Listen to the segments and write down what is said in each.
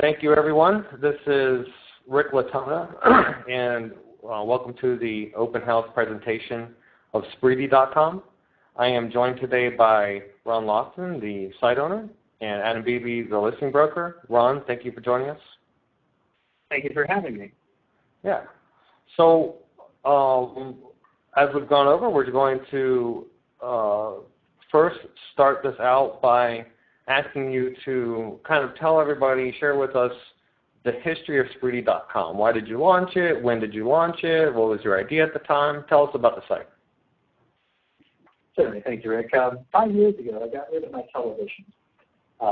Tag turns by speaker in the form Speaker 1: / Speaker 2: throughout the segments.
Speaker 1: Thank you, everyone. This is Rick Latona, and welcome to the open house presentation of Spreedy.com. I am joined today by Ron Lawson, the site owner, and Adam Beebe, the listing broker. Ron, thank you for joining us.
Speaker 2: Thank you for having me.
Speaker 1: Yeah. So as we've gone over, we're going to first start this out by asking you to kind of tell everybody, share with us the history of Spreedy.com. Why did you launch it? When did you launch it? What was your idea at the time? Tell us about the site.
Speaker 2: Certainly. Thank you, Rick. 5 years ago, I got rid of my television,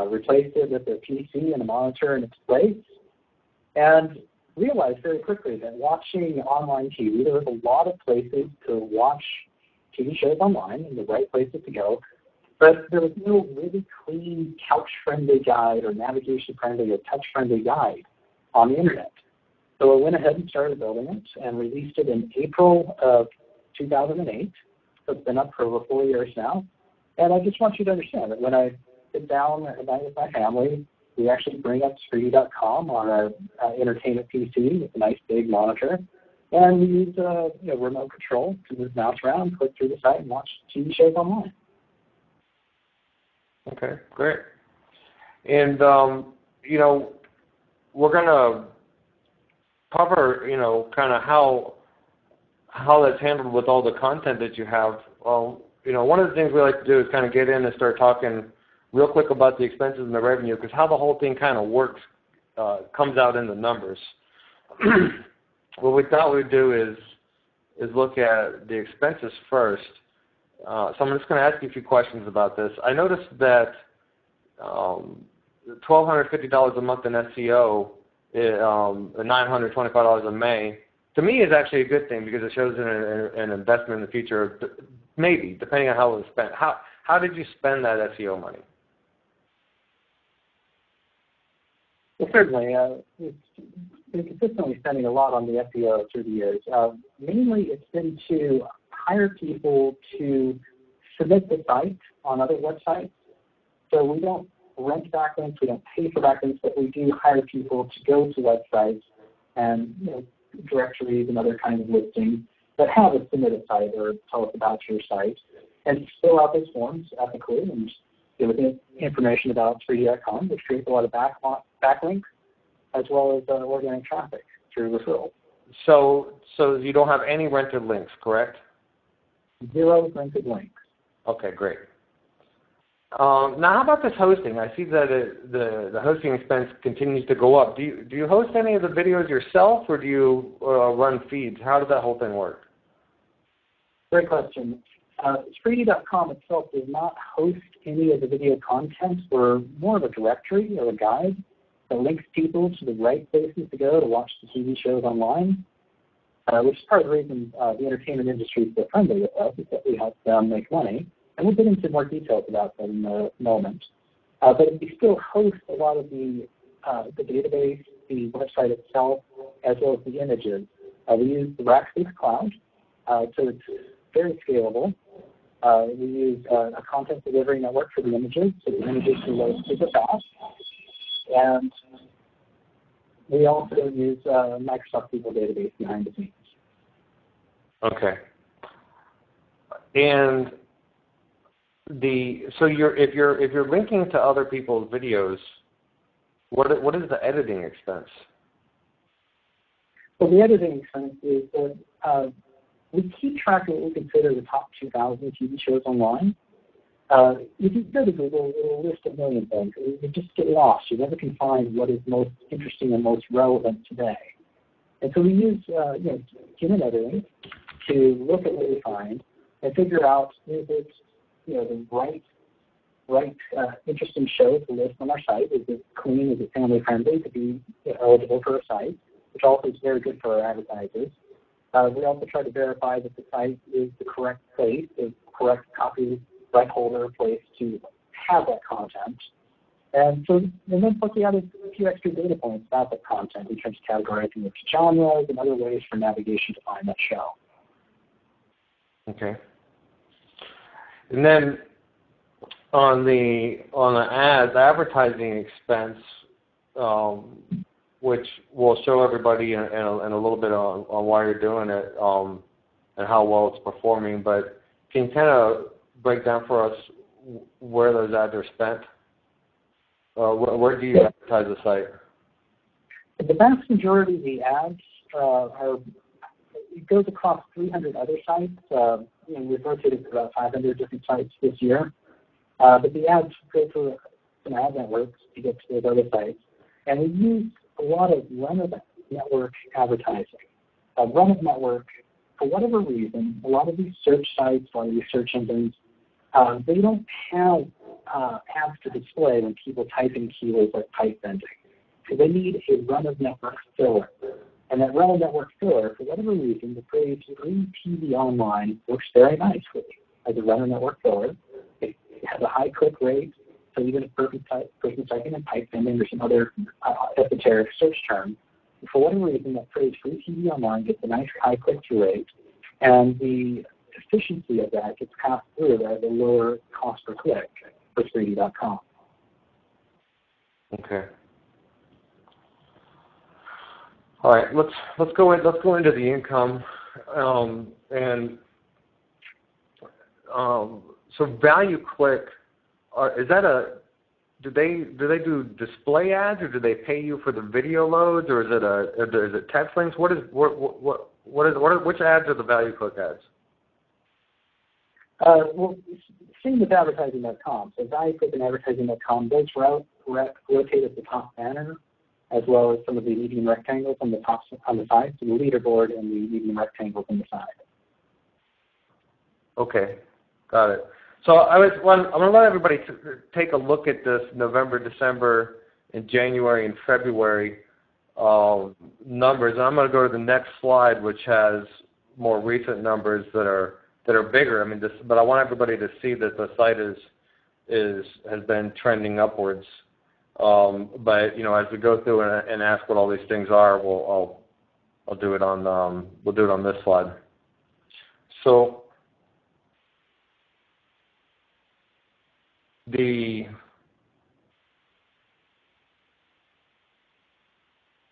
Speaker 2: replaced it with a PC and a monitor in its place, and realized very quickly that watching online TV, there was a lot of places to watch TV shows online and the right places to go, but there was no really clean couch-friendly guide or navigation-friendly or touch-friendly guide on the internet. So I went ahead and started building it and released it in April of 2008. So it's been up for over 4 years now. And I just want you to understand that when I sit down at night with my family, we actually bring up Spreedy.com on our entertainment PC with a nice big monitor. And we use remote control to move mouse around, click through the site, and watch TV shows online.
Speaker 1: Okay, great. And, we're going to cover, kind of how that's handled with all the content that you have. One of the things we like to do is kind of get in and start talking real quick about the expenses and the revenue, because how the whole thing kind of works comes out in the numbers. What we thought we'd do is look at the expenses first. So I'm just going to ask you a few questions about this. I noticed that $1,250 a month in SEO, $925 in May, to me is actually a good thing because it shows an investment in the future, maybe, depending on how it was spent. How did you spend that SEO money?
Speaker 2: Well, certainly. We've been consistently spending a lot on the SEO through the years. Mainly it's been to hire people to submit the site on other websites. So we don't rent backlinks, we don't pay for backlinks, but we do hire people to go to websites and directories and other kinds of listings that have a submitted site or tell us about your site, and fill out those forms ethically and give us information about Spreedy.com, which creates a lot of backlinks as well as organic traffic through referral.
Speaker 1: So you don't have any rented links, correct?
Speaker 2: 0 rented links.
Speaker 1: Okay, great. Now, how about this hosting? I see that the hosting expense continues to go up. Do you host any of the videos yourself, or do you run feeds? How does that whole thing work?
Speaker 2: Great question. Spreedy.com itself does not host any of the video content. We're more of a directory or a guide that links people to the right places to go to watch the TV shows online, which is part of the reason the entertainment industry is so friendly with us, is that we help them make money. And we'll get into more details about that in a moment. But we still host a lot of the database, the website itself, as well as the images. We use the Rackspace Cloud, so it's very scalable. We use a content delivery network for the images, so the images can load super fast. And we also use Microsoft SQL database behind the scenes.
Speaker 1: Okay. And if you're linking to other people's videos, what is the editing expense?
Speaker 2: Well, the editing expense is that we keep track of what we consider the top 2,000 TV shows online. If you go to Google, it will list a million things. You just get lost. You never can find what is most interesting and most relevant today. And so we use human editing to look at what we find and figure out is it the right interesting show to list on our site. Is it clean? Is it family friendly to be eligible for a site, which also is very good for our advertisers. We also try to verify that the site is the correct place, the correct copyright holder place to have that content. And then plus we added a few extra data points about the content in terms of categorizing which genres and other ways for navigation to find that show.
Speaker 1: Okay. And then on the ads, advertising expense, which will show everybody in a little bit on why you're doing it and how well it's performing. But can you kind of break down for us where those ads are spent? Where do you advertise the site?
Speaker 2: The vast majority of the ads it goes across 300 other sites. We've rotated to about 500 different sites this year. But the ads go through some ad networks to get to those other sites. And we use a lot of run-of-network advertising. Run-of-network, for whatever reason, a lot of these search sites, a lot of these search engines, they don't have ads to display when people type in keywords like pipe bending. So they need a run-of-network filler. And that run-of-network filler, for whatever reason, the phrase Free TV Online works very nicely as a run-of-network filler. It has a high click rate, so even if a person typing in pipe bending or some other esoteric search term, for whatever reason, that phrase Free TV Online gets a nice high click-through rate, and the efficiency of that gets passed through at a lower cost per click for Spreedy.com.
Speaker 1: Okay. All right, let's go into the income, so value click. Is that do they do display ads, or do they pay you for the video loads, or is it text links? Which ads are the value click ads?
Speaker 2: Well, same with advertising.com. So value click and advertising.com, those rotate at the top banner, as well as some of the medium rectangles on the side, so the leaderboard and the medium rectangles on the side.
Speaker 1: Okay, got it. So I'm going to let everybody take a look at this November, December, and January and February numbers. And I'm going to go to the next slide, which has more recent numbers that are bigger. I mean, but I want everybody to see that the site has been trending upwards. But as we go through and ask what all these things are, I'll do it on we'll do it on this slide. So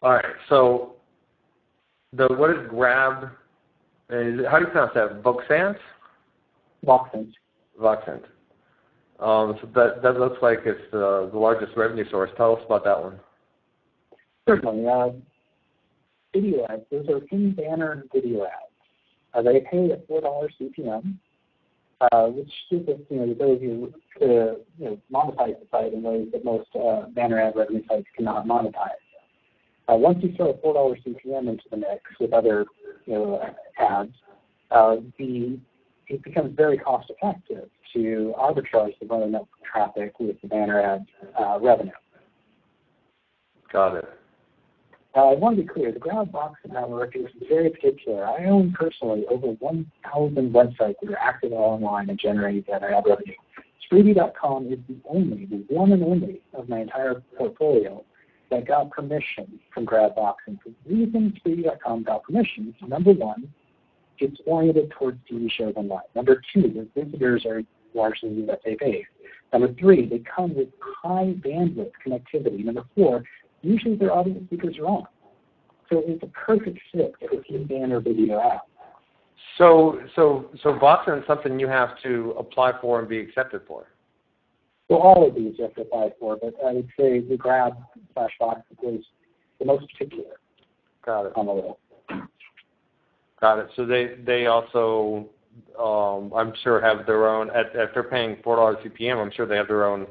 Speaker 1: all right. So what is Grab? How do you pronounce that? Voxant?
Speaker 2: Voxant.
Speaker 1: Voxant. So that looks like it's the largest revenue source. Tell us about that one.
Speaker 2: Certainly. Video ads, those are in-banner video ads. They pay at $4 CPM, which gives us the ability to monetize the site in ways that most banner ad revenue sites cannot monetize. Once you throw a $4 CPM into the mix with other ads, it becomes very cost effective to arbitrage the run-of-network traffic with the banner ad revenue.
Speaker 1: Got it.
Speaker 2: I want to be clear, the Grab Voxant network is very particular. I own personally over 1,000 websites that are active online and generating banner ad revenue. Spreedy.com is the one and only of my entire portfolio that got permission from Grab Voxant. The reason Spreedy.com got permission is, number one, it's oriented towards TV shows online. Number two, the visitors are largely USA-based. Number three, they come with high bandwidth connectivity. Number four, usually their audience speakers are on. So it's a perfect fit for in-banner video ads.
Speaker 1: So Voxant is something you have to apply for and be accepted for?
Speaker 2: Well, all of these you have to apply for, but I would say the Grab/Voxant was the most particular.
Speaker 1: Got it.
Speaker 2: On the list.
Speaker 1: Got it. So they also, I'm sure, have their own, if they're paying $4 CPM, I'm sure they have their own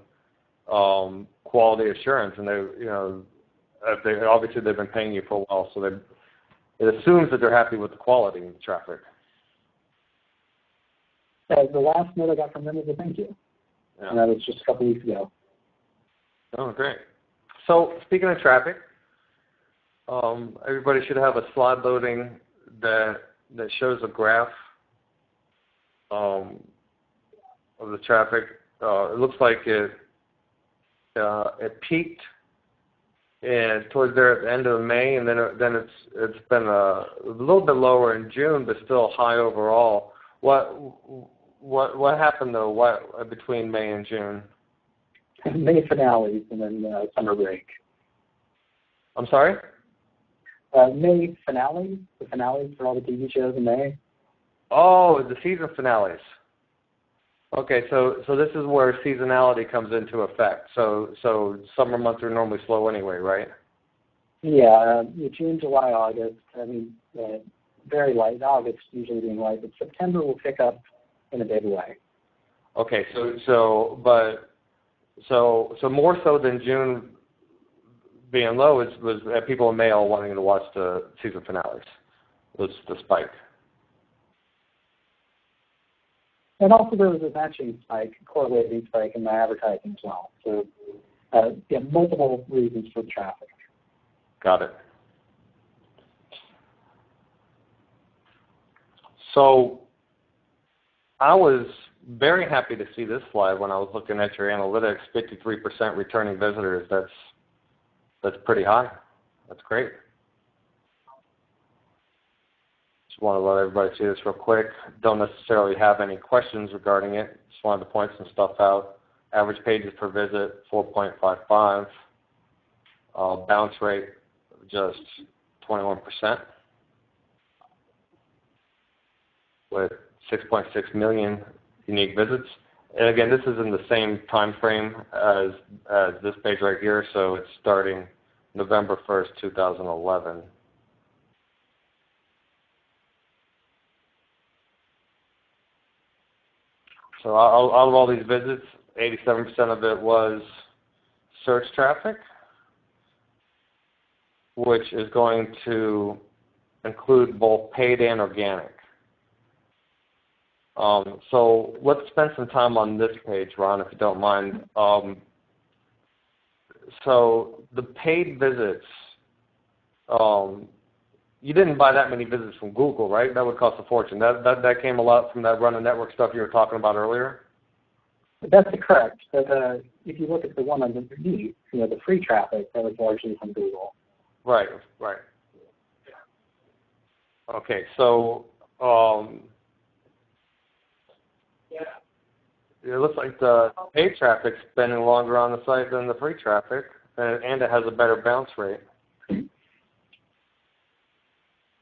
Speaker 1: quality assurance, and obviously they've been paying you for a while, so it assumes that they're happy with the quality of the traffic.
Speaker 2: The last note I got from them was a thank you, and that was just a couple weeks ago.
Speaker 1: Oh, great. So speaking of traffic, everybody should have a slide loading that shows a graph of the traffic. It looks like it peaked towards there at the end of May, and then it's been a little bit lower in June, but still high overall. What happened though? Between May and June?
Speaker 2: May finales and then summer break.
Speaker 1: I'm sorry?
Speaker 2: May finale, the finales for all the TV shows in May.
Speaker 1: Oh, the season finales. Okay, so this is where seasonality comes into effect. So summer months are normally slow anyway, right?
Speaker 2: Yeah, June, July, August. I mean, very light. August usually being light, but September will pick up in a big way.
Speaker 1: Okay, so more so than June being low was people in May all wanting to watch the season finales. Was the spike.
Speaker 2: And also there was a matching spike, correlating spike in my advertising as well. So, multiple reasons for the traffic.
Speaker 1: Got it. So I was very happy to see this slide when I was looking at your analytics, 53% returning visitors. That's pretty high. That's great. Just want to let everybody see this real quick. Don't necessarily have any questions regarding it. Just wanted to point some stuff out. Average pages per visit, 4.55. Bounce rate, just 21%. With 6.6 million unique visits. And again, this is in the same time frame as this page right here, so it's starting November 1st, 2011. So out of all these visits, 87% of it was search traffic, which is going to include both paid and organic. So let's spend some time on this page, Ron, if you don't mind. So the paid visits, you didn't buy that many visits from Google, right? That would cost a fortune. That came a lot from that run and network stuff you were talking about earlier?
Speaker 2: That's correct. But if you look at the one underneath, the free traffic, that was largely from Google.
Speaker 1: Right. Okay, so it looks like the paid traffic's spending longer on the site than the free traffic, and it has a better bounce rate.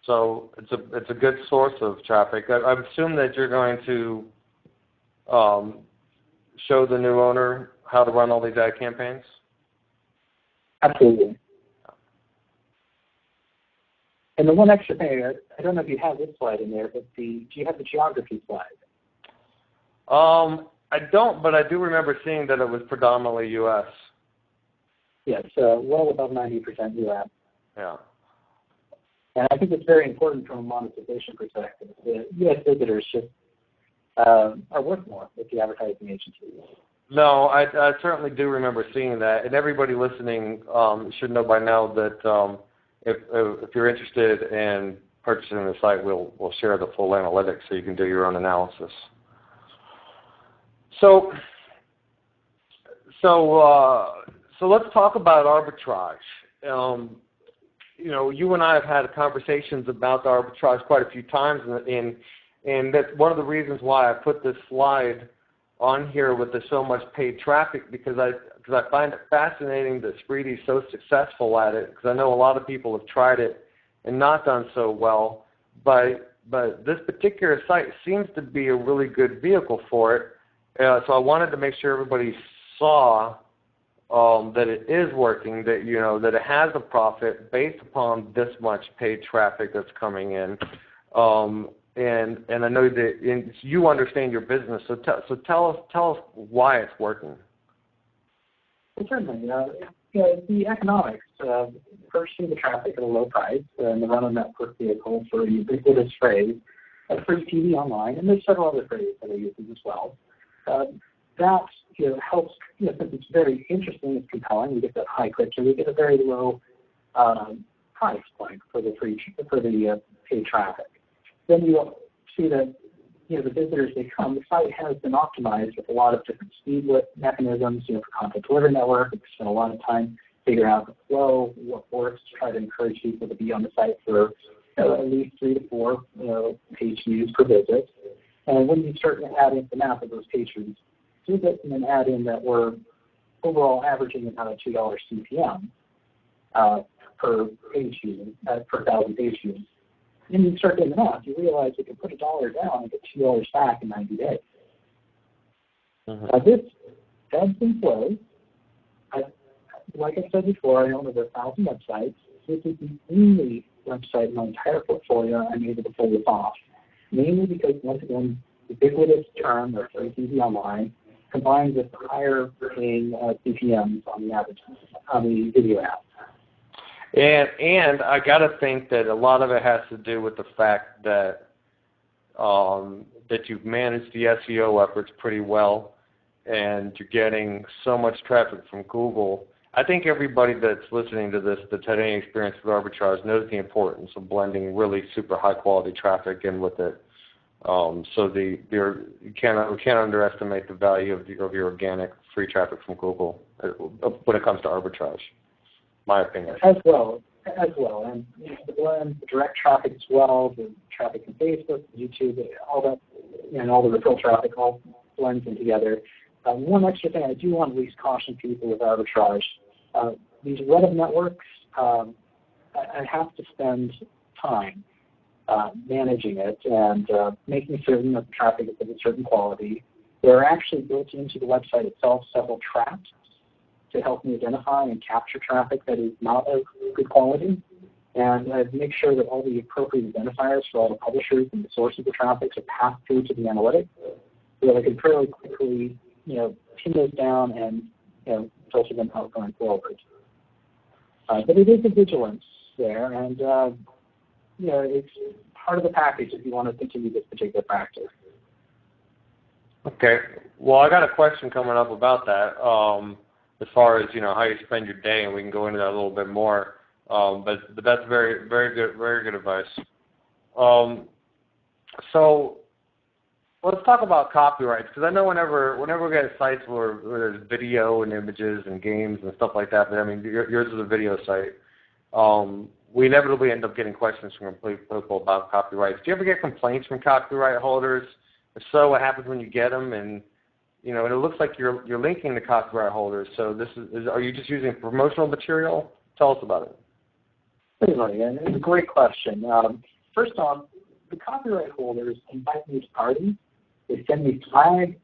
Speaker 1: So it's a good source of traffic. I assume that you're going to show the new owner how to run all these ad campaigns?
Speaker 2: Absolutely. And the one extra thing, I don't know if you have this slide in there, but do you have the geography slide?
Speaker 1: I don't, but I do remember seeing that it was predominantly U.S.
Speaker 2: Yes, well above 90% U.S.
Speaker 1: Yeah.
Speaker 2: And I think it's very important from a monetization perspective. The U.S. visitors just are worth more with the advertising agencies.
Speaker 1: No, I certainly do remember seeing that. And everybody listening should know by now that if you're interested in purchasing the site, we'll share the full analytics so you can do your own analysis. So let's talk about arbitrage. You and I have had conversations about the arbitrage quite a few times, and that's one of the reasons why I put this slide on here with the so much paid traffic, because I find it fascinating that Spreedy's so successful at it, because I know a lot of people have tried it and not done so well, but this particular site seems to be a really good vehicle for it. So I wanted to make sure everybody saw that it is working, that that it has a profit based upon this much paid traffic that's coming in. And I know that you understand your business, so tell us why it's working.
Speaker 2: Well, certainly. The economics, purchasing the traffic at a low price and the run-on-network vehicle for a ubiquitous phrase, free TV online, and there's several other phrases that I use as well. That helps, since it's very interesting, it's compelling, we get that high click-through, we get a very low price point for the paid traffic. Then you see that the visitors, they come. The site has been optimized with a lot of different speed mechanisms, for content delivery network. We spent a lot of time figuring out the flow, what works to try to encourage people to be on the site for at least 3 to 4 page views per visit. And when you start to add in the math of those page views, and then add in that we're overall averaging about a $2 CPM, per page view, per 1,000 page views. And you start doing the math, you realize you can put $1 down and get $2 back in 90 days. This ebbs and flows. Like I said before, I own over 1,000 websites. This is the only website in my entire portfolio I'm able to pull this off, mainly because, once again, the ubiquitous term of free TV online combined with higher paying CPMs on the video app.
Speaker 1: And I got to think that a lot of it has to do with the fact that that you've managed the SEO efforts pretty well, and you're getting so much traffic from Google. I think everybody that's listening to this that's had any experience with arbitrage knows the importance of blending really super high quality traffic in with it. We can't underestimate the value of your organic free traffic from Google when it comes to arbitrage. My opinion.
Speaker 2: As well, and the blend, the direct traffic as well, the traffic from Facebook, YouTube, all that, and all the referral traffic all blends in together. One extra thing I do want to at least caution people with arbitrage: these web networks, I have to spend time managing it and making certain that the traffic is of a certain quality. There are actually built into the website itself several traps to help me identify and capture traffic that is not of good quality, and make sure that all the appropriate identifiers for all the publishers and the sources of traffic are passed through to the analytics, so that I can fairly quickly, pin those down and filter them out going forward. But it is a vigilance there, and it's part of the package if you want to continue this particular practice.
Speaker 1: Okay. Well, I got a question coming up about that. As far as how you spend your day, and we can go into that a little bit more. But that's very good advice. So let's talk about copyrights, because I know whenever we get sites where there's video and images and games and stuff like that, but I mean yours is a video site. We inevitably end up getting questions from people about copyrights. Do you ever get complaints from copyright holders? If so, what happens when you get them? And and it looks like you're linking the copyright holders. So are you just using promotional material? Tell us about it.
Speaker 2: Certainly, and it's a great question. First off, the copyright holders invite me to parties. They send me flags.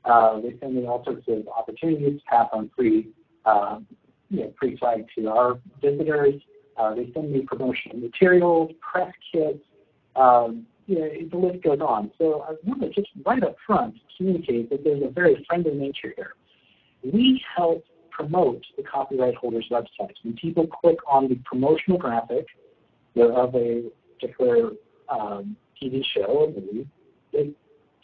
Speaker 2: They send me all sorts of opportunities to pass on free flag to our visitors. They send me promotional materials, press kits. The list goes on. So I want to just right up front communicate that there's a very friendly nature here. We help promote the copyright holders' websites. When people click on the promotional graphic of a particular TV show or movie, it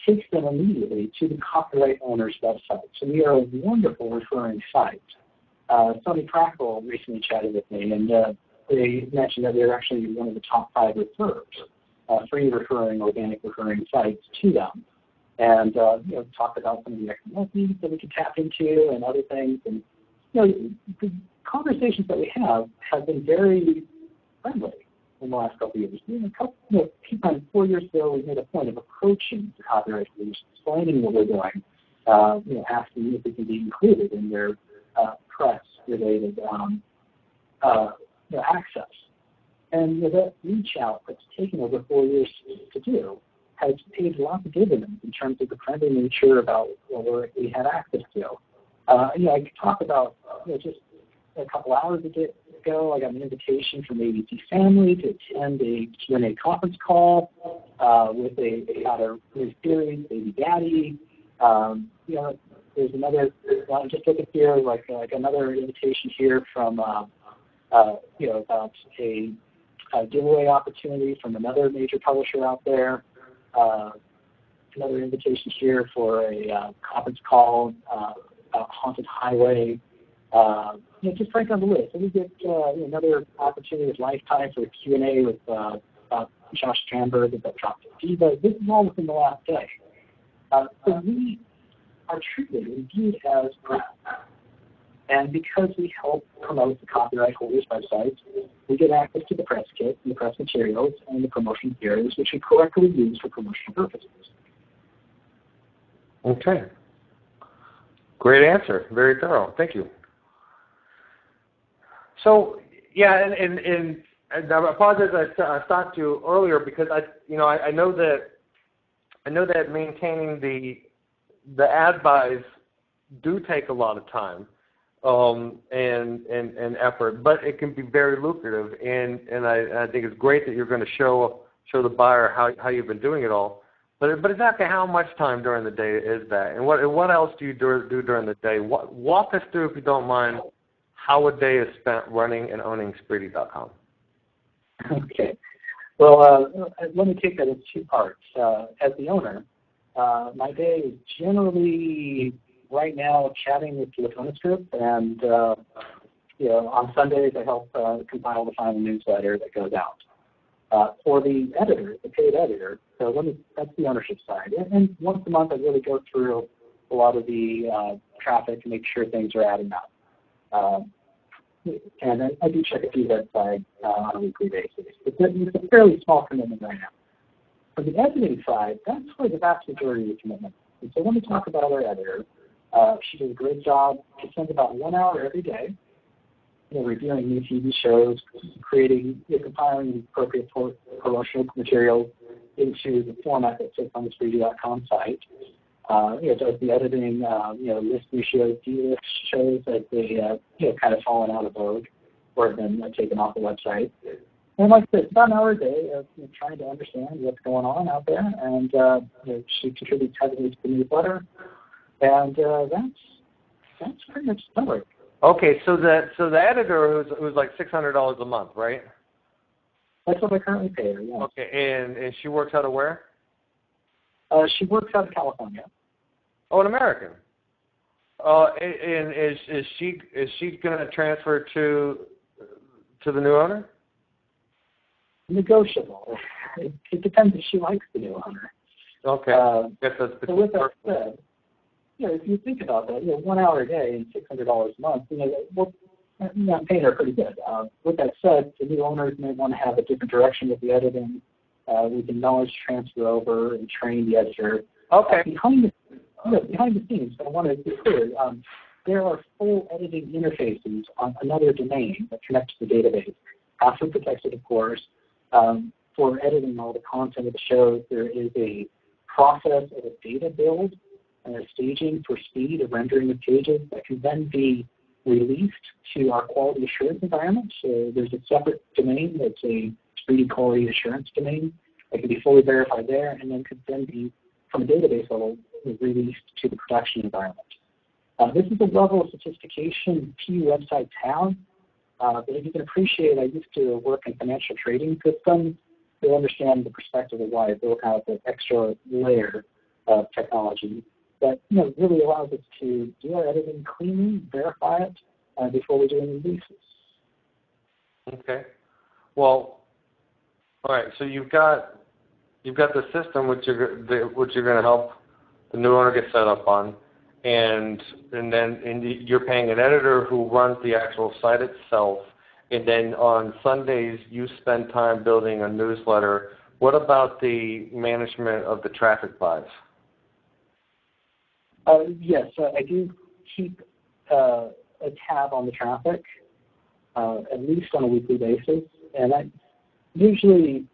Speaker 2: takes them immediately to the copyright owner's website. So we are a wonderful referring site. Sony Crackle recently chatted with me, and they mentioned that we're actually one of the top 5 referrers. Free referring, organic referring sites to them, and talk about some of the extra that we can tap into and other things. And the conversations that we have been very friendly in the last couple of years. 4 years ago, we made a point of approaching the copyright holders, explaining what we're doing, asking if we can be included in their press-related access. And that reach out that's taken over 4 years to do has paid lots of dividends in terms of the friendly nature about what we had access to. I could talk about just a couple hours ago, I got an invitation from ABC Family to attend a Q&A conference call with about a new series, Baby Daddy. There's another. Just look at here, like another invitation here from about a giveaway opportunity from another major publisher out there. Another invitation here for a conference call about Haunted Highway. Just right down the list. And we get another opportunity with Lifetime for a Q&A with Josh Strandberg about Drop Diva. This is all within the last day. So we are treated and viewed as brands. And because we help promote the copyright holders' websites, we get access to the press kit and the press materials and the promotion materials, which we correctly use for promotional purposes.
Speaker 1: Okay. Great answer. Very thorough. Thank you. So, Yeah, and I apologize. I stopped you earlier because I know that maintaining the ad buys do take a lot of time and effort, but it can be very lucrative. And I think it's great that you're going to show the buyer how you've been doing it all. But exactly how much time during the day is that, and what else do you do during the day? Walk us through, if you don't mind, how a day is spent running and owning Spreedy.com.
Speaker 2: Okay. Well, let me take that in two parts. As the owner, my day is generally right now chatting with the Latona group, and on Sundays I help compile the final newsletter that goes out. For the editor, the paid editor, that's the ownership side. And once a month I really go through a lot of the traffic to make sure things are adding up. And I do check a few websites on a weekly basis. It's a fairly small commitment right now. For the editing side, that's where the vast majority of the commitment is. And so when we talk about our editor, she does a great job. She spends about 1 hour every day reviewing new TV shows, compiling the appropriate promotional materials into the format that sits on the Spreedy.com site. Does the editing, list new shows, delist shows as they, kind of fallen out of vogue or have been taken off the website. And like I said, it's about an hour a day of trying to understand what's going on out there, and she contributes heavily to the newsletter, and that's pretty much covered.
Speaker 1: Okay, so the editor who's like $600 a month, right?
Speaker 2: That's what I currently pay her. Yeah.
Speaker 1: Okay, and she works out of where?
Speaker 2: She works out of California.
Speaker 1: Oh, an American. And is she going to transfer to the new owner?
Speaker 2: Negotiable. It depends if she likes the new owner.
Speaker 1: Okay.
Speaker 2: So with that said, if you think about that, 1 hour a day and $600 a month, I'm paying her pretty good. With that said, the new owners may want to have a different direction with the editing. We can knowledge transfer over and train the editor.
Speaker 1: Okay.
Speaker 2: Behind the scenes, I want to be clear, there are full editing interfaces on another domain that connect to the database. Password protected, of course. For editing all the content of the shows, there is a process of a data build and a staging for speed of rendering of pages that can then be released to our quality assurance environment. So there's a separate domain that's a Spreedy quality assurance domain that can be fully verified there, and then could then be, from a database level, released to the production environment. This is a level of sophistication few websites have, but if you can appreciate, I used to work in financial trading systems. You'll understand the perspective of why I built out that extra layer of technology that really allows us to do our editing cleanly, verify it before we do any releases.
Speaker 1: Okay. Well, all right. So you've got the system which you're going to help the new owner get set up on, and you're paying an editor who runs the actual site itself, and then on Sundays you spend time building a newsletter. What about the management of the traffic buys?
Speaker 2: Yes, I do keep a tab on the traffic, at least on a weekly basis, and I usually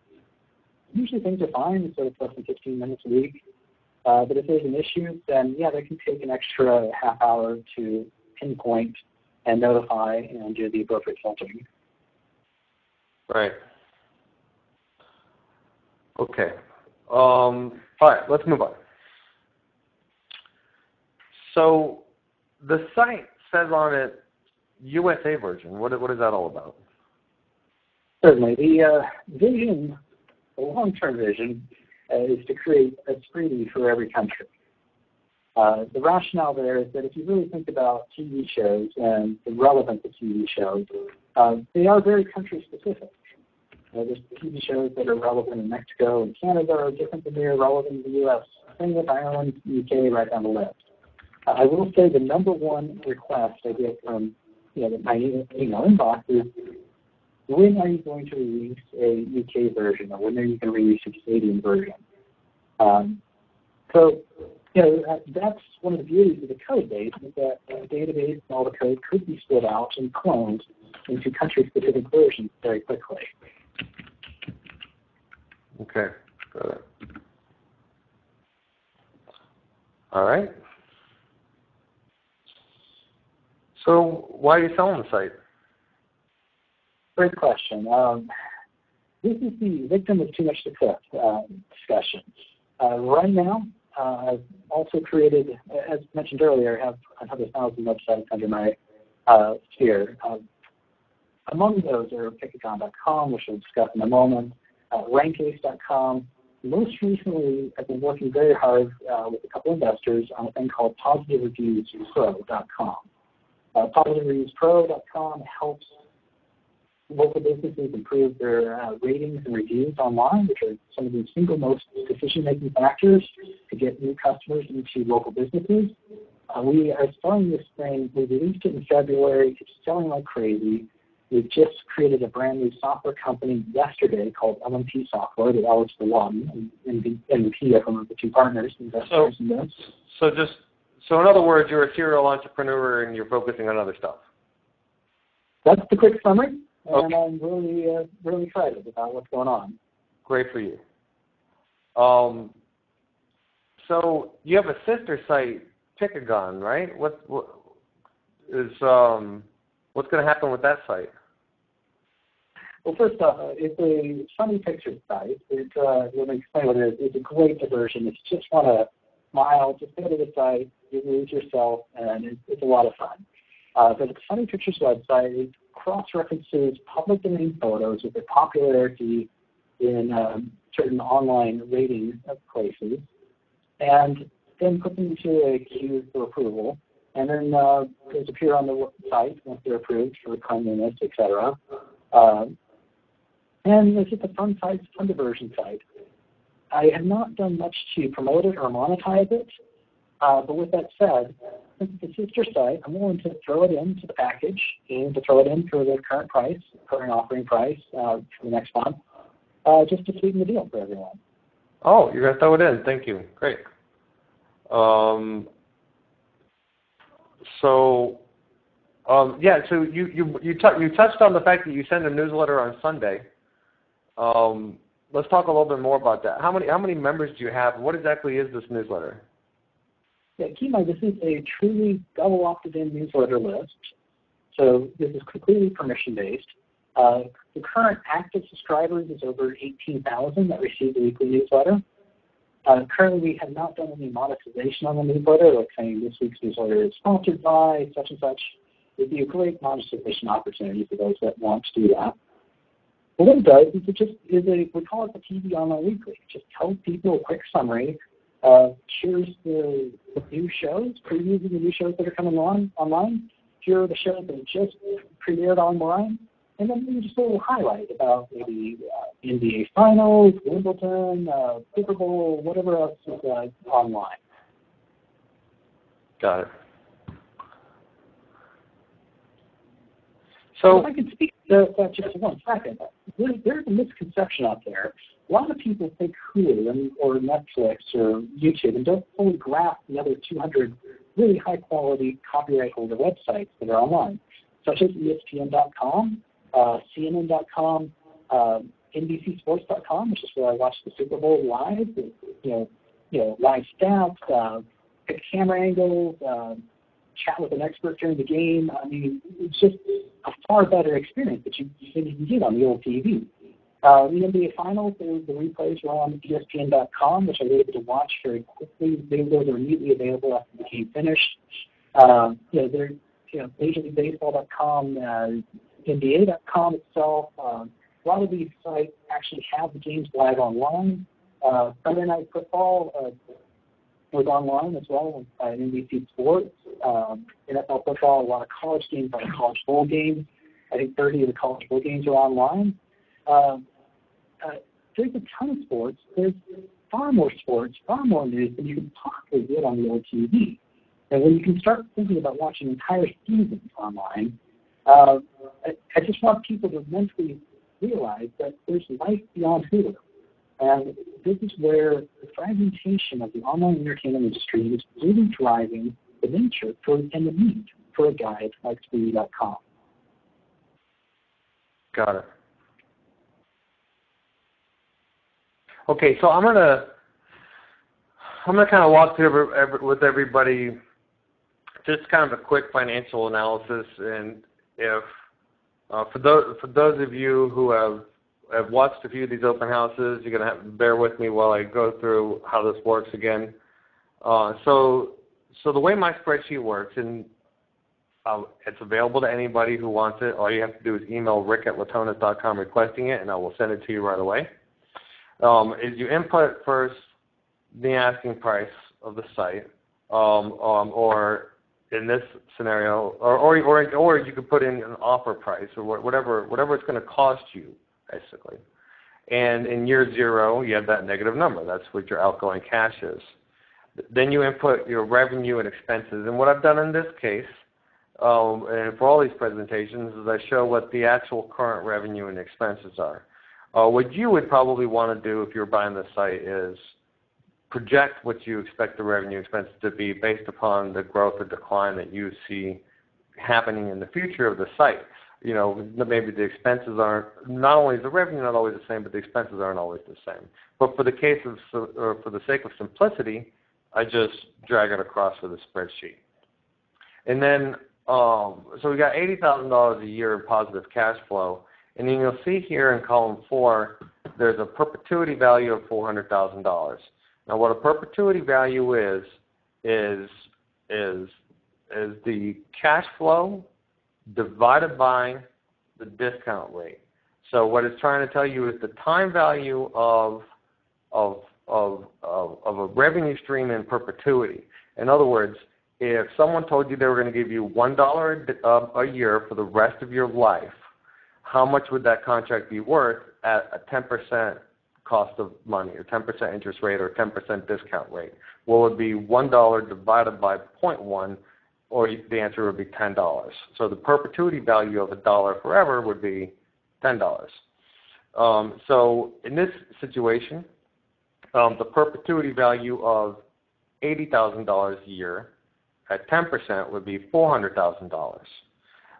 Speaker 2: things are fine, so it's less than 15 minutes a week. But if there's an issue, then that can take an extra half hour to pinpoint and notify and do the appropriate filtering.
Speaker 1: Right. Okay. All right, let's move on. So the site says on it USA version. What is that all about?
Speaker 2: Certainly. The vision, the long-term vision, is to create a Spreedy for every country. The rationale there is that if you really think about TV shows and the relevance of TV shows, they are very country-specific. There's TV shows that are relevant in Mexico and Canada are different than they are relevant in the U.S. Same with Ireland, UK, right down the list. I will say the number one request I get from my email inbox is, when are you going to release a UK version, or when are you going to release a Canadian version? So that's one of the beauties of the code base, is that the database and all the code could be split out and cloned into country-specific versions very quickly.
Speaker 1: Okay, got it. All right. So why are you selling the site?
Speaker 2: Great question. This is the victim of too much success discussion. Right now, I've also created, as mentioned earlier, I have 100,000 websites under my sphere. Among those are Pickagon.com, which we'll discuss in a moment, Rankcase.com. Most recently, I've been working very hard with a couple investors on a thing called PositiveReviewsPro.com. PositiveReviewsPro.com helps local businesses improve their ratings and reviews online, which are some of the single most decision-making factors to get new customers into local businesses. We are starting this thing. We released it in February. It's selling like crazy. We've just created a brand new software company yesterday called LMP Software that Alex Latona and MVP are one of the two partners, investors in this.
Speaker 1: So in other words, you're a serial entrepreneur and you're focusing on other stuff.
Speaker 2: That's the quick summary,
Speaker 1: Okay.
Speaker 2: and I'm really excited about what's going on.
Speaker 1: Great for you. So you have a sister site, Pickagon, right? What's going to happen with that site?
Speaker 2: Well, first off, it's a funny picture site. Let me explain what it is. It's a great diversion. If you just want to smile, just go to the site, you lose yourself, and it's a lot of fun. But it's a funny pictures website. It cross-references public domain photos with their popularity in certain online rating places, and then put them into a queue for approval. And then those appear on the site once they're approved for cleanliness, etc. And it's just a fun site, fun diversion site. I have not done much to promote it or monetize it, but with that said, since it's a sister site, I'm willing to throw it into the package and to throw it in for the current offering price for the next month, just to sweeten the deal for everyone.
Speaker 1: Oh, you're going to throw it in. Thank you. Great. So you touched on the fact that you send a newsletter on Sunday. Let's talk a little bit more about that. How many members do you have? What exactly is this newsletter?
Speaker 2: Yeah, keep in mind, this is a truly double opted-in newsletter list. So this is completely permission-based. The current active subscribers is over 18,000 that receive the weekly newsletter. Currently, we have not done any monetization on the newsletter, like saying this week's newsletter is sponsored by such and such. It would be a great monetization opportunity for those that want to do that. But what it does is we call it the TV Online Weekly. It just tells people a quick summary, here's the new shows, previews of the new shows that are coming on online. Here are the shows that just premiered online. And then just a little highlight about maybe NBA Finals, Wimbledon, Super Bowl, whatever else is online.
Speaker 1: Got it. So
Speaker 2: if I could speak to that just for 1 second, there's a misconception out there. A lot of people think Hulu or Netflix or YouTube and don't fully grasp the other 200 really high-quality copyright holder websites that are online, such as ESPN.com, CNN.com, NBCSports.com, which is where I watch the Super Bowl live. Live stats, pick camera angles, chat with an expert during the game. I mean, it's just a far better experience that you can get on the old TV. The NBA Finals, the replays were on ESPN.com, which I was able to watch very quickly. Those are immediately available after the game finished. Major League Baseball.com, NBA.com itself. A lot of these sites actually have the games live online. Sunday Night Football was online as well on NBC Sports. NFL football, a lot of college games, a lot of college bowl games. I think 30 of the college bowl games are online. There's a ton of sports. There's far more sports, far more news than you can possibly get on the old TV. And when you can start thinking about watching entire seasons online, I just want people to mentally realize that there's life beyond Hulu. And this is where the fragmentation of the online entertainment industry is really driving the nature and the need for a guide like Speedy.com.
Speaker 1: Got it. Okay, so I'm gonna kind of walk through with everybody just kind of a quick financial analysis, and if for those of you who have watched a few of these open houses, you're gonna have to bear with me while I go through how this works again. So the way my spreadsheet works, and it's available to anybody who wants it. All you have to do is email rick@latonas.com requesting it, and I will send it to you right away. Is you input first the asking price of the site, or in this scenario, or you could put in an offer price or whatever it's going to cost you, basically. And in year zero, you have that negative number. That's what your outgoing cash is. Then you input your revenue and expenses. And what I've done in this case, and for all these presentations, is I show what the actual current revenue and expenses are. What you would probably want to do if you're buying this site is project what you expect the revenue expenses to be based upon the growth or decline that you see happening in the future of the site. You know, maybe the expenses aren't, not only is the revenue not always the same, but the expenses aren't always the same. But for the case of, or for the sake of simplicity, I just drag it across to the spreadsheet. And then, so we got $80,000 a year in positive cash flow. And then you'll see here in column 4, there's a perpetuity value of $400,000. Now, what a perpetuity value is the cash flow divided by the discount rate. So what it's trying to tell you is the time value of a revenue stream in perpetuity. In other words, if someone told you they were going to give you $1 a year for the rest of your life, how much would that contract be worth at a 10% cost of money, or 10% interest rate, or 10% discount rate? Well, it would be $1 divided by 0.1, or the answer would be $10. So the perpetuity value of $1 forever would be $10. So in this situation, the perpetuity value of $80,000 a year at 10% would be $400,000.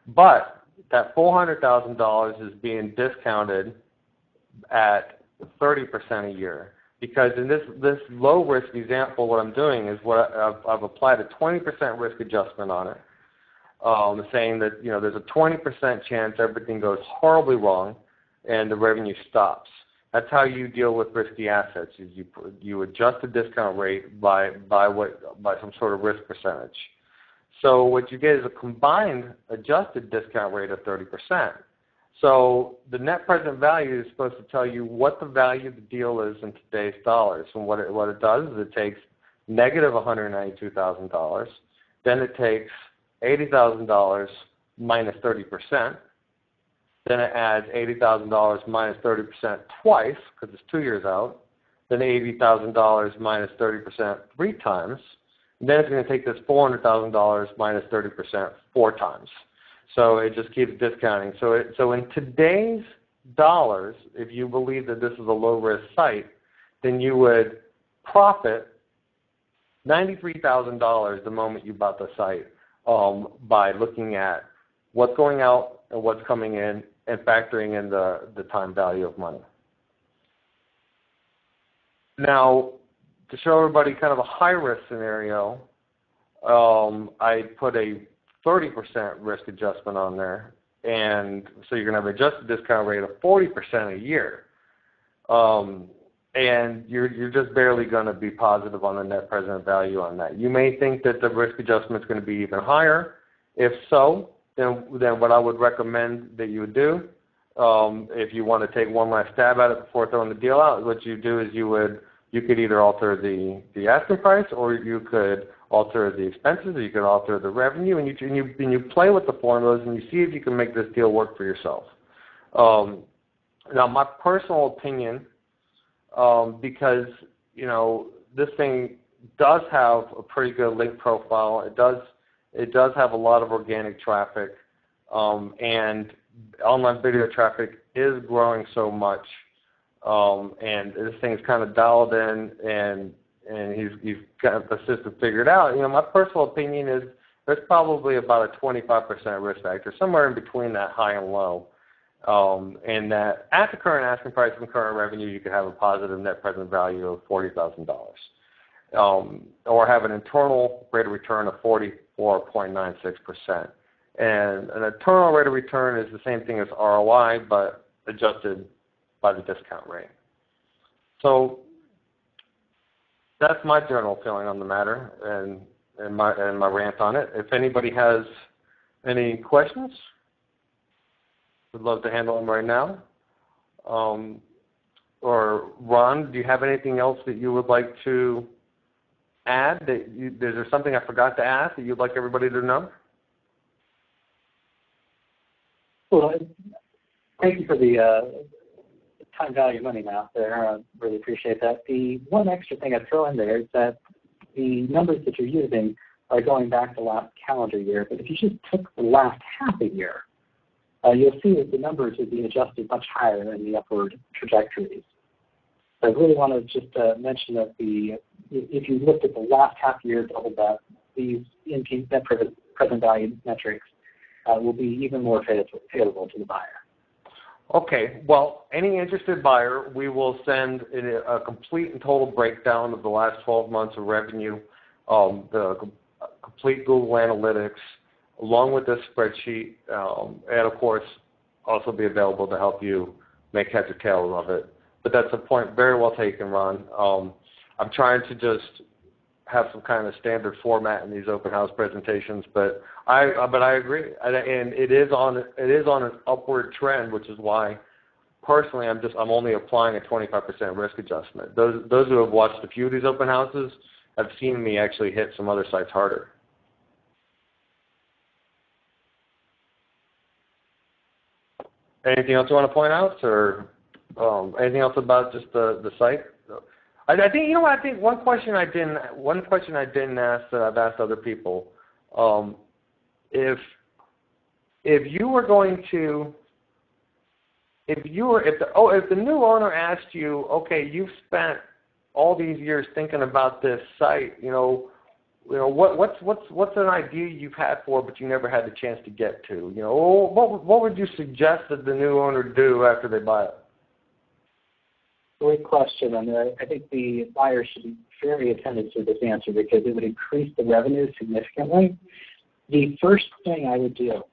Speaker 1: But that $400,000 is being discounted at 30% a year, because in this low risk example, what I'm doing is I've applied a 20% risk adjustment on it, saying that there's a 20% chance everything goes horribly wrong and the revenue stops. That's how you deal with risky assets. Is you adjust the discount rate by some sort of risk percentage. So what you get is a combined adjusted discount rate of 30%. So the net present value is supposed to tell you what the value of the deal is in today's dollars. And what it does is it takes negative $192,000. Then it takes $80,000 minus 30%. Then it adds $80,000 minus 30% twice, because it's 2 years out. Then $80,000 minus 30% 3 times. And then it's going to take this $400,000 minus 30% 4 times. So it just keeps discounting. So in today's dollars, if you believe that this is a low-risk site, then you would profit $93,000 the moment you bought the site by looking at what's going out and what's coming in and factoring in the time value of money. Now, to show everybody kind of a high-risk scenario, I put a 30% risk adjustment on there, and so you're going to have an adjusted discount rate of 40% a year, and you're just barely going to be positive on the net present value on that. You may think that the risk adjustment is going to be even higher. If so, then what I would recommend that you would do, if you want to take one last stab at it before throwing the deal out, what you do is you could either alter the asking price, or you could alter the expenses, or you could alter the revenue, and you play with the formulas and you see if you can make this deal work for yourself. Now, my personal opinion, because this thing does have a pretty good link profile. It does have a lot of organic traffic, and online video traffic is growing so much. and this thing's kind of dialed in, and he's got the system figured out. My personal opinion is there's probably about a 25% risk factor, somewhere in between that high and low, and that at the current asking price and current revenue, you could have a positive net present value of $40,000, or have an internal rate of return of 44.96%. And an internal rate of return is the same thing as ROI, but adjusted by the discount rate. So that's my general feeling on the matter and my rant on it. If anybody has any questions, would love to handle them right now. Or Ron, do you have anything else that you would like to add? Is there something I forgot to ask that you'd like everybody to know?
Speaker 2: Well, thank you for the time value money math there. I really appreciate that. The one extra thing I'd throw in there is that the numbers that you're using are going back to last calendar year, but if you just took the last half a year, you'll see that the numbers would be adjusted much higher in the upward trajectories. So I really want to just mention that if you looked at the last half year, double that, these net present value metrics will be even more favorable to the buyer.
Speaker 1: Okay. Well, any interested buyer, we will send a complete and total breakdown of the last 12 months of revenue, the complete Google Analytics, along with this spreadsheet, and of course, also be available to help you make heads or tails of it. But that's a point very well taken, Ron. I'm trying to just have some kind of standard format in these open house presentations, but I agree, and it is on an upward trend, which is why personally I'm only applying a 25% risk adjustment. Those who have watched a few of these open houses have seen me actually hit some other sites harder. Anything else you want to point out, or anything else about just the site? I think I think one question I didn't ask that I've asked other people. If you were going to, if the new owner asked you, okay, you've spent all these years thinking about this site, what's an idea you've had for it but you never had the chance to get to? What would you suggest that the new owner do after they buy it?
Speaker 2: Great question, and I think the buyer should be very attentive to this answer because it would increase the revenue significantly. The first thing I would do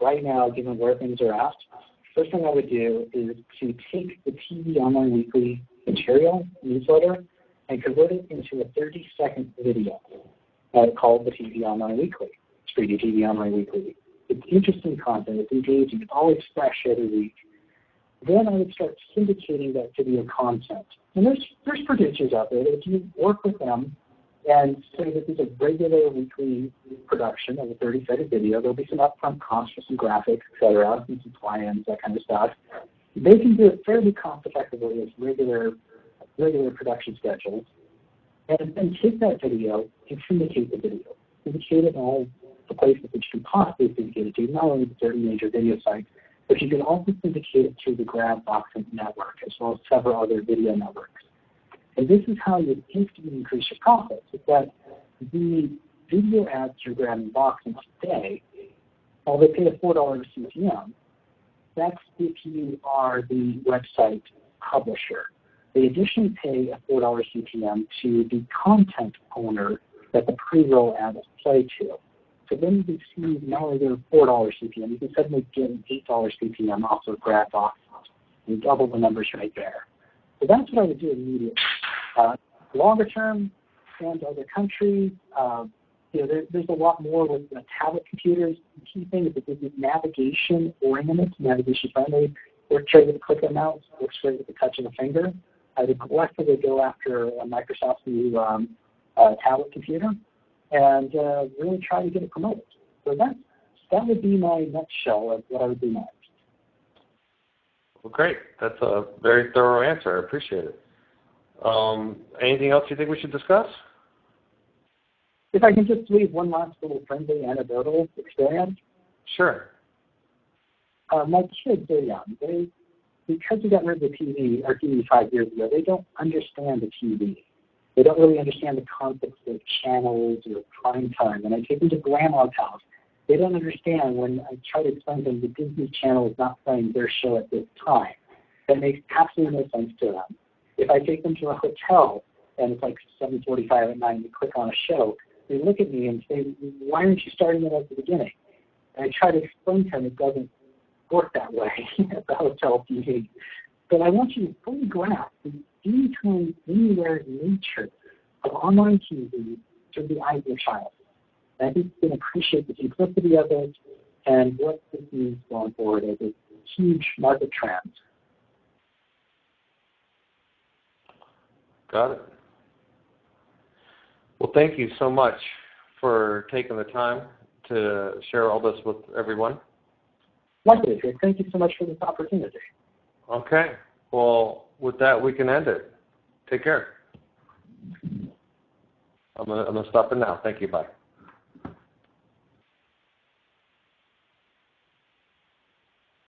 Speaker 2: right now, given where things are at, first thing I would do is to take the TV Online Weekly material, newsletter, and convert it into a 30-second video called the TV Online Weekly. It's free to TV Online Weekly. It's interesting content. It's engaging. It's always fresh every week. Then I would start syndicating that video content. And there's producers out there that if you work with them and say that there's a regular weekly production of a 30-second video, there'll be some upfront costs for some graphics, et cetera, some plans, that kind of stuff. They can do it fairly cost-effectively as regular production schedules, and then take that video and syndicate the video. Syndicate it in all the places that you can possibly syndicate it to, not only the 30 major video sites, but you can also syndicate it through the GrabBox network, as well as several other video networks. And this is how you instantly increase your profits. Is that the video ads you're grabbing boxing today, while they pay a $4 CPM, that's if you are the website publisher. They additionally pay a $4 CPM to the content owner that the pre-roll ads play to. So then you can see not only their $4 CPM, you can suddenly get an $8 CPM off of GrabBox and double the numbers right there. So that's what I would do immediately. Longer term, expand to other countries. There's a lot more with tablet computers. The key thing is that this is navigation oriented, navigation friendly. Works great with a click of a mouse, works great with the touch of a finger. I would collectively go after Microsoft's new tablet computer and really try to get it promoted. So that would be my nutshell of what I would do next.
Speaker 1: Well, great. That's a very thorough answer. I appreciate it. Anything else you think we should discuss?
Speaker 2: If I can just leave one last little friendly anecdotal experience.
Speaker 1: Sure.
Speaker 2: My kids are young. because we got rid of the TV, our TV 5 years ago, they don't understand the TV. They don't really understand the concepts of channels or prime time. When I take them to grandma's house, they don't understand when I try to explain to them the Disney Channel is not playing their show at this time. That makes absolutely no sense to them. If I take them to a hotel and it's like 7:45 at night and they click on a show, they look at me and say, why aren't you starting it at the beginning? And I try to explain to them it doesn't work that way at the hotel TV. But I want you to fully grasp the anytime, anywhere nature of online TV through the eyes of your child. And I think you can appreciate the simplicity of it and what this means going forward as a huge market trend.
Speaker 1: Got it. Well, thank you so much for taking the time to share all this with everyone.
Speaker 2: Likewise, Rick. Thank you so much for this opportunity.
Speaker 1: Okay. Well, with that, we can end it. Take care. I'm gonna stop it now. Thank you. Bye.